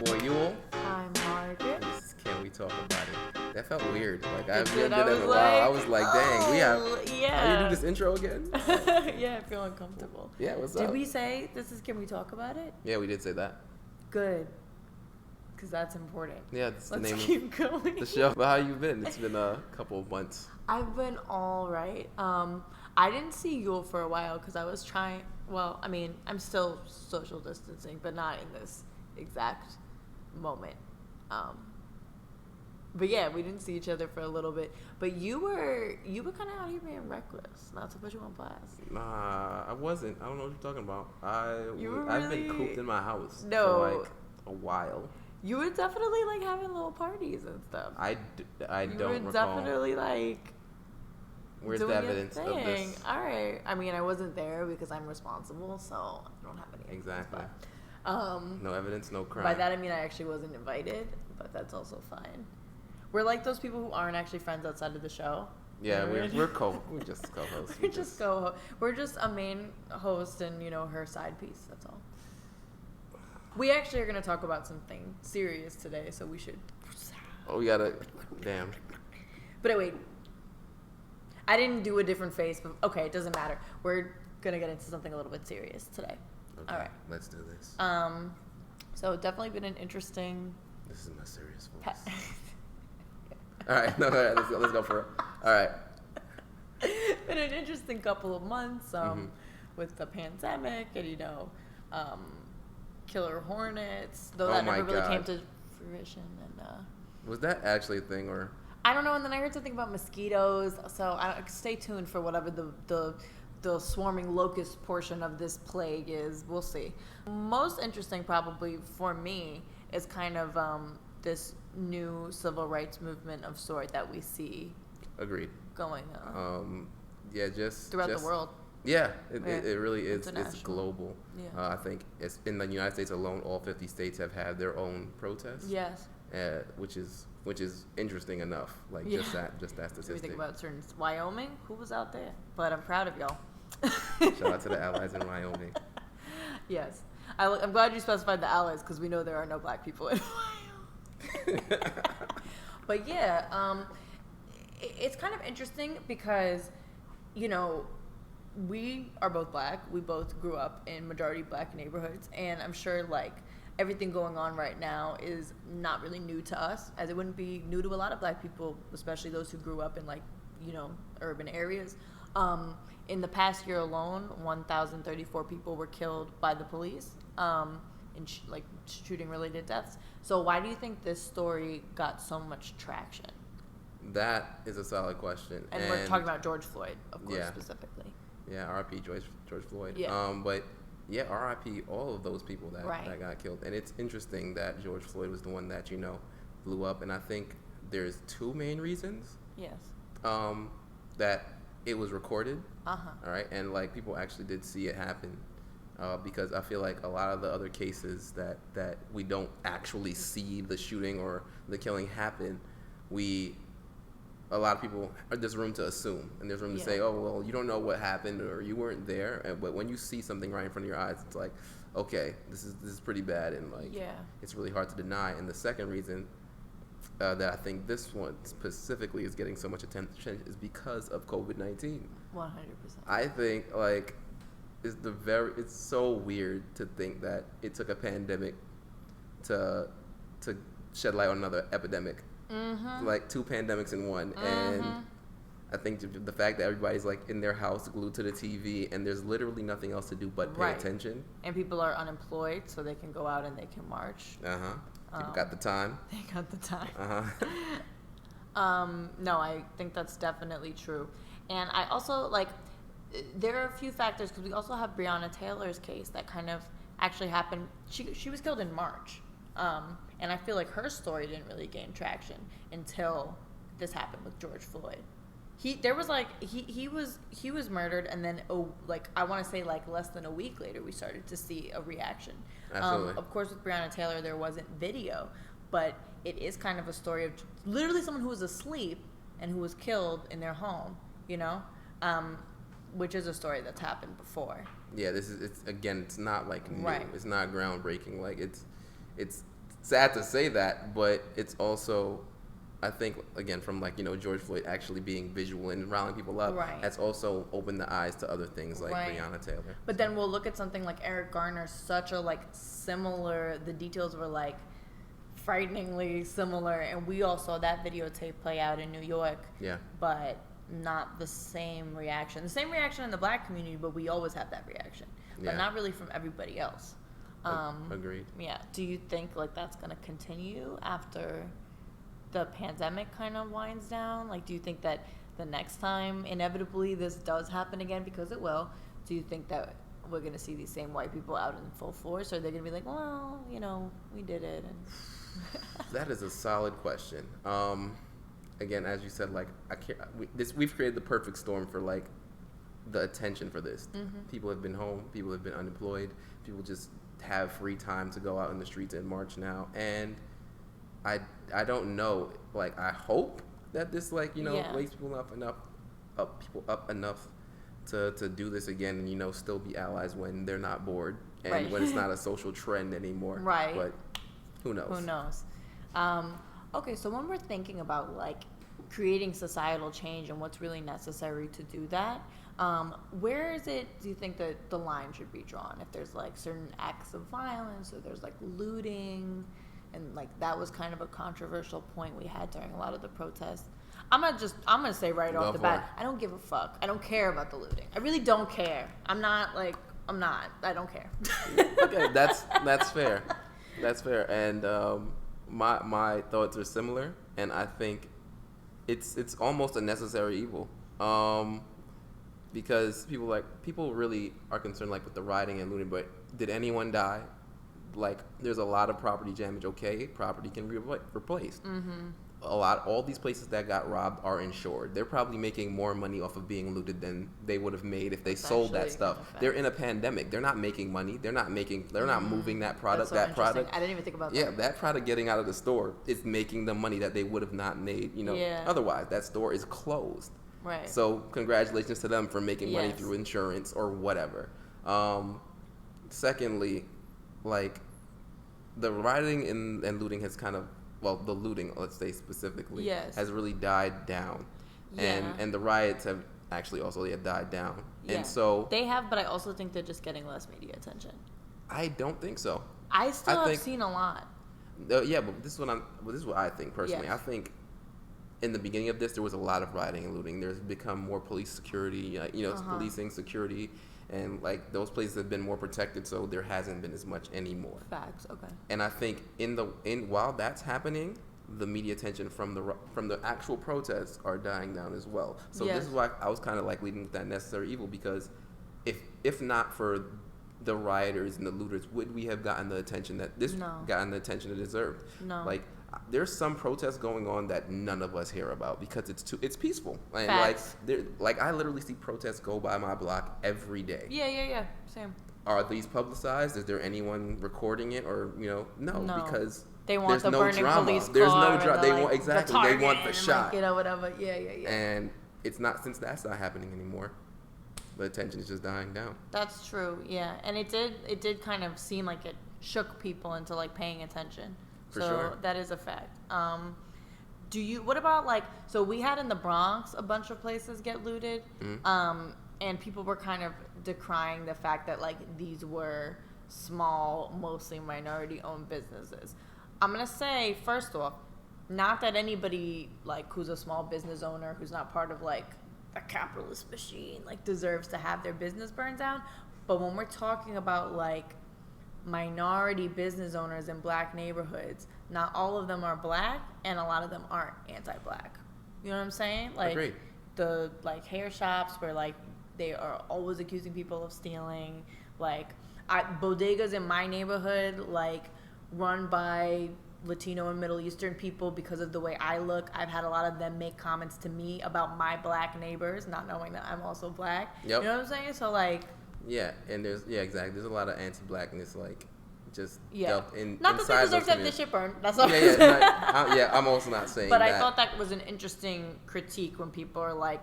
your boy Yule. I'm Margaret. This is Can We Talk About It? That felt weird. Like, I haven't Did. done that in a while. I was like, dang, we have. Yeah. How you do this intro again? Yeah, I feel uncomfortable. Yeah, what's Did up? we say this is Can We Talk About It? Yeah, we did say that. Good. Because that's important. Yeah, that's the Let's name keep going. of the show. But how you been? It's been a couple of months. I've been all right. I didn't see Yule for a while because I was trying. Well, I mean, I'm still social distancing, but not in this exact moment. But yeah, we didn't see each other for a little bit. But you were kind of out here being reckless, not to put you on blast. Nah, I wasn't. I don't know what you're talking about. I've been really- cooped in my house No. for like a while. You were definitely like having little parties and stuff. I You don't were recall. definitely like Where's doing the your evidence of thing. this? All right. I mean, I wasn't there because I'm responsible, so I don't have any evidence, Exactly. but, No evidence, no crime. by that I mean I actually wasn't invited, but that's also fine. We're like those people who aren't actually friends outside of the show. Yeah, You know what I we're mean? we're just co-hosts. We're just a main host and her side piece. That's all. We actually are going to talk about something serious today, so we should. Oh, we gotta. Damn. But wait, I didn't do a different face, but okay, it doesn't matter. We're gonna get into something a little bit serious today. Okay, All right. let's do this. So definitely been an interesting. This is my serious voice. All right, no, all right, let's go for it. All right. Been an interesting couple of months with the pandemic and killer hornets, though Oh that my never really came God. to fruition. And Was that actually a thing, or? I don't know. And then I heard something about mosquitoes. So stay tuned for whatever the swarming locust portion of this plague is. We'll see. Most interesting, probably for me, is kind of this new civil rights movement of sort that we see Agreed. going on Yeah, just throughout the world. Yeah, it really is. It's International. global. Yeah. I think it's in the United States alone. All 50 states have had their own protests. Yes. Which is interesting enough. Like Yeah. just that When we statistic. think about certain Wyoming, who was out there? But I'm proud of y'all. Shout out to the allies in Wyoming. Yes. I'm glad you specified the allies because we know there are no black people in Wyoming. But yeah, it's kind of interesting because, we are both black. We both grew up in majority black neighborhoods. And I'm sure, everything going on right now is not really new to us, as it wouldn't be new to a lot of black people, especially those who grew up in, urban areas. In the past year alone, 1,034 people were killed by the police in shooting-related deaths. So why do you think this story got so much traction? That is a solid question. And we're talking about George Floyd, of course, specifically. Yeah, R.I.P. George Floyd. Yeah. But yeah, R.I.P. all of those people that got killed. And it's interesting that George Floyd was the one that blew up. And I think there's two main reasons. Yes. That it was recorded. All right, and people actually did see it happen. Because I feel like a lot of the other cases that we don't actually see the shooting or the killing happen, a lot of people, there's room to assume, and there's room to say, oh, well, you don't know what happened or you weren't there. But when you see something right in front of your eyes, it's like, okay, this is pretty bad, and it's really hard to deny. And the second reason that I think this one specifically is getting so much attention is because of COVID-19. 100%. I think it's so weird to think that it took a pandemic to shed light on another epidemic. Mm-hmm. Like two pandemics in one. And I think the fact that everybody's in their house glued to the TV and there's literally nothing else to do but pay attention. And people are unemployed, so they can go out and they can march. People got the time. They got the time. No, I think that's definitely true. And I also there are a few factors because we also have Breonna Taylor's case that kind of actually happened. She was killed in March. And I feel like her story didn't really gain traction until this happened with George Floyd. He was murdered, and then I want to say less than a week later we started to see a reaction. Absolutely. Of course, with Breonna Taylor there wasn't video, but it is kind of a story of literally someone who was asleep and who was killed in their home. Which is a story that's happened before. Yeah, it's not new. Right. It's not groundbreaking. It's sad to say that, but it's also, I think, again, from like, George Floyd actually being visual and riling people up, Right. that's also opened the eyes to other things like Right. Breonna Taylor. But then we'll look at something like Eric Garner, such a like similar, the details were like frighteningly similar, and we all saw that videotape play out in New York. Yeah. But not the same reaction. The same reaction in the black community, but we always have that reaction. But Yeah. not really from everybody else. Agreed. Yeah. Do you think like that's going to continue after the pandemic kind of winds down? Like, do you think that the next time inevitably this does happen again, because it will, do you think that we're going to see these same white people out in full force, or are they going to be like, well, we did it? And That is a solid question. Again, as you said, like we've created the perfect storm for like the attention for this. Mm-hmm. People have been home. People have been unemployed. People just have free time to go out in the streets and march now. And I don't know. Like, I hope that this wakes people up enough to do this again, and still be allies when they're not bored and Right. when it's not a social trend anymore. Right. But who knows? Who knows? Okay, so when we're thinking about like creating societal change and what's really necessary to do that, where is it, do you think that the line should be drawn? If there's like certain acts of violence, or there's like looting, and like that was kind of a controversial point we had during a lot of the protests. I'm gonna say right off the bat, I don't give a fuck. I don't care about the looting. I really don't care. I don't care. Okay, that's fair. That's fair. And my thoughts are similar, and I think it's almost a necessary evil. Because people really are concerned like with the rioting and looting, but did anyone die? Like, there's a lot of property damage. Okay, property can be replaced. Mm-hmm. All these places that got robbed are insured. They're probably making more money off of being looted than they would have made if they sold that stuff. They're in a pandemic. They're not making money. They're not moving that product. That's so interesting. I didn't even think about that. Yeah, that product getting out of the store is making the money that they would have not made, otherwise. That store is closed. Right. So congratulations to them for making money through insurance or whatever. Secondly, like, the rioting and looting has kind of, the looting, let's say specifically, has really died down. Yeah. And the riots have actually also died down. Yeah. And so they have, but I also think they're just getting less media attention. I don't think so. I have seen a lot. Yeah, but this is what I think personally. Yes. I think in the beginning of this, there was a lot of rioting and looting. There's become more police security, policing security, and like those places have been more protected, so there hasn't been as much anymore. Facts. Okay. And I think while that's happening, the media attention from the actual protests are dying down as well. So this is why I was kind of like leading with that necessary evil, because if not for the rioters and the looters, would we have gotten the attention that gotten the attention it deserved? No. Like, there's some protests going on that none of us hear about because it's peaceful. And Facts. like I literally see protests go by my block every day. Yeah. Same. Are these publicized? Is there anyone recording it, or no, because they want the burning police car. There's no drama. They want the they want the shot. Whatever. Yeah. And it's not, since that's not happening anymore. The attention is just dying down. That's true. Yeah, and it did kind of seem like it shook people into like paying attention. For sure. That is a fact. What about like, so we had in the Bronx a bunch of places get looted, and people were kind of decrying the fact that like these were small, mostly minority-owned businesses. I'm gonna say, first off, not that anybody like who's a small business owner who's not part of like a capitalist machine like deserves to have their business burned down, but when we're talking about like minority business owners in black neighborhoods, not all of them are black, and a lot of them aren't anti-black. You know what I'm saying? Like, agreed. The like hair shops where like they are always accusing people of stealing, like bodegas in my neighborhood, like run by Latino and Middle Eastern people because of the way I look. I've had a lot of them make comments to me about my black neighbors, not knowing that I'm also black. Yep. You know what I'm saying? So like, and exactly. There's a lot of anti-blackness, like, just dealt in. Not that they deserve to have this shit burned. That's all. I'm also not saying. But that. I thought that was an interesting critique when people are like,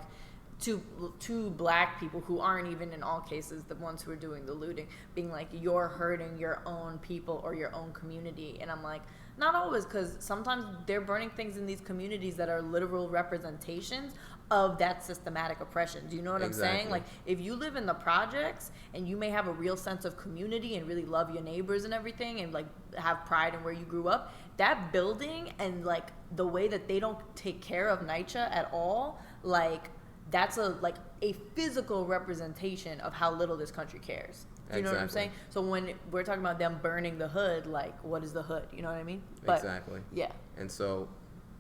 to black people who aren't even in all cases the ones who are doing the looting, being like, you're hurting your own people or your own community. And I'm like, not always, because sometimes they're burning things in these communities that are literal representations of that systematic oppression. Do you know what I'm saying? Like, if you live in the projects and you may have a real sense of community and really love your neighbors and everything and like have pride in where you grew up, that building and like the way that they don't take care of NYCHA at all, like that's a physical representation of how little this country cares. Do you know what I'm saying? So when we're talking about them burning the hood, like, what is the hood? You know what I mean? But, exactly. Yeah. And so,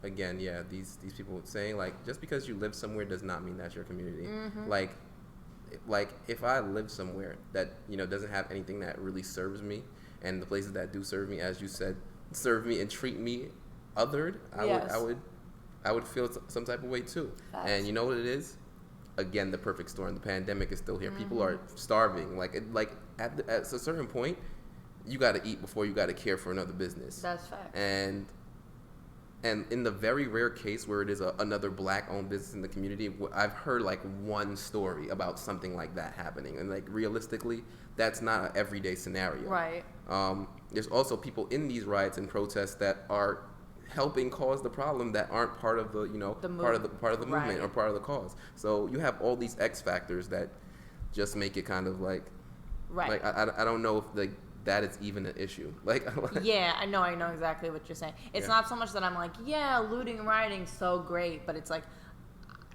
again, yeah, these people saying, like, just because you live somewhere does not mean that's your community. Mm-hmm. Like, if I live somewhere that, you know, doesn't have anything that really serves me, and the places that do serve me, as you said, serve me and treat me othered, I would feel some type of way too. Facts. And you know what it is? Again, the perfect storm. The pandemic is still here. Mm-hmm. People are starving. At a certain point, you got to eat before you got to care for another business. That's fact. And in the very rare case where it is another black-owned business in the community, I've heard like one story about something like that happening. And like realistically, that's not an everyday scenario. Right. There's also people in these riots and protests that are helping cause the problem that aren't part of the part of the movement or part of the cause. So you have all these X factors that just make it kind of like I don't know if that is even an issue. Yeah, I know exactly what you're saying. It's not so much that I'm like, yeah, looting and rioting so great, but it's like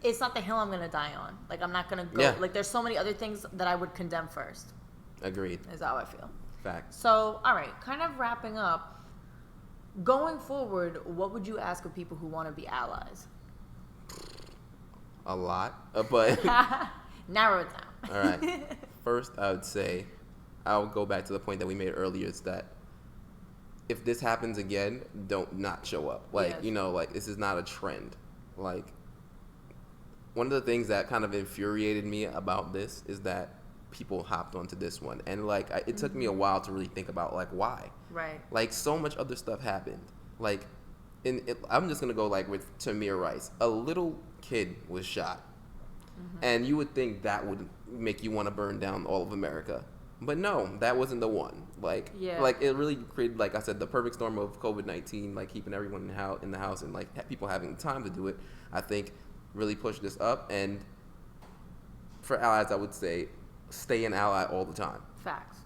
it's not the hill I'm gonna die on. Like I'm not gonna go like there's so many other things that I would condemn first. Agreed. Is how I feel. Fact. So all right, kind of wrapping up. Going forward, what would you ask of people who want to be allies? A lot, but narrow it down. All right. First, I would say I'll go back to the point that we made earlier. Is that if this happens again, don't not show up. Like this is not a trend. Like one of the things that kind of infuriated me about this is that people hopped onto this one, and it took me a while to really think about why. Right. Like so much other stuff happened. Like I'm just gonna go with Tamir Rice. A little kid was shot, and you would think that would make you want to burn down all of America, but no, that wasn't the one. It really created, like I said, the perfect storm of COVID-19, keeping everyone in the house and people having time to do it. I think really pushed this up, and for allies, I would say stay an ally all the time. Facts.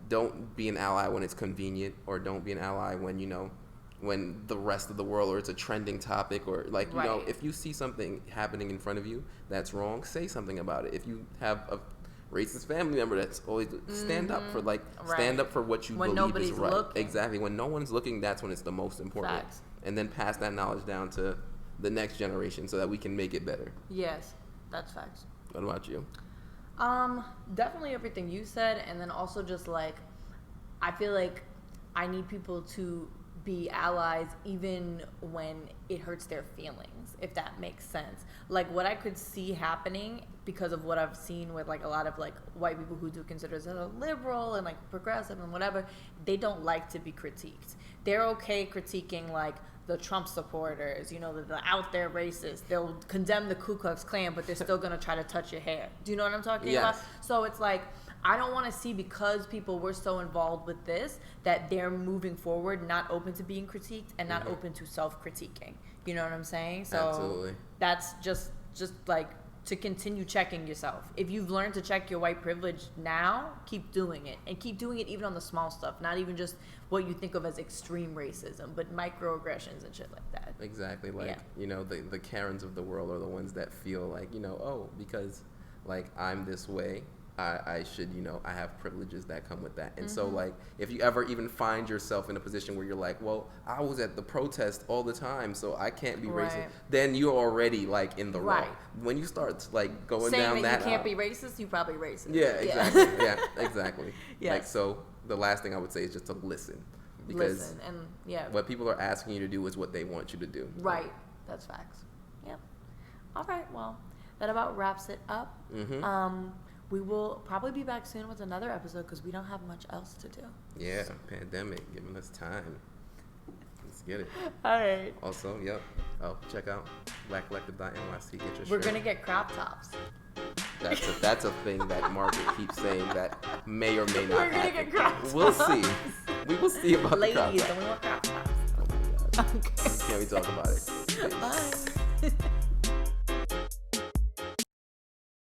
Don't be an ally when it's convenient, or don't be an ally when the rest of the world, or it's a trending topic, or if you see something happening in front of you that's wrong, say something about it. If you have a racist family member that's always stand up for stand up for what you believe is right. Looking. Exactly. When no one's looking, that's when it's the most important. Facts. And then pass that knowledge down to the next generation so that we can make it better. Yes, that's facts. What about you? Definitely everything you said, and then also just I feel like I need people to be allies even when it hurts their feelings, if that makes sense. What I could see happening because of what I've seen with a lot of white people who do consider themselves liberal and progressive and whatever, they don't like to be critiqued. They're okay critiquing the Trump supporters, the out there racists. They'll condemn the Ku Klux Klan, but they're still going to try to touch your hair. Do you know what I'm talking about? So it's I don't want to see, because people were so involved with this, that they're moving forward, not open to being critiqued and not open to self-critiquing. You know what I'm saying? So absolutely. That's just to continue checking yourself. If you've learned to check your white privilege now, keep doing it. And keep doing it even on the small stuff, not even just what you think of as extreme racism, but microaggressions and shit like that. Exactly. The Karens of the world are the ones that feel because I'm this way, I should, I have privileges that come with that. And so, if you ever even find yourself in a position where you're well, I was at the protest all the time, so I can't be racist, then you're already, in the wrong. When you start, going saying down that you can't be racist, you probably racist. Yeah, exactly. Yeah, exactly. Yes. So the last thing I would say is just to listen. Because what people are asking you to do is what they want you to do. Right. That's facts. Yep. All right, well, that about wraps it up. We will probably be back soon with another episode because we don't have much else to do. Yeah, pandemic giving us time. Let's get it. All right. Also, yep. Oh, check out blackcollective.nyc. Get your We're shirt. gonna get crop tops. That's a thing that Margaret keeps saying that may or may not We're gonna happen. get crop tops. We'll see. We will see about the crop Ladies, top. don't we want crop tops? Oh my god. Okay. Can't we talk about it? Bye.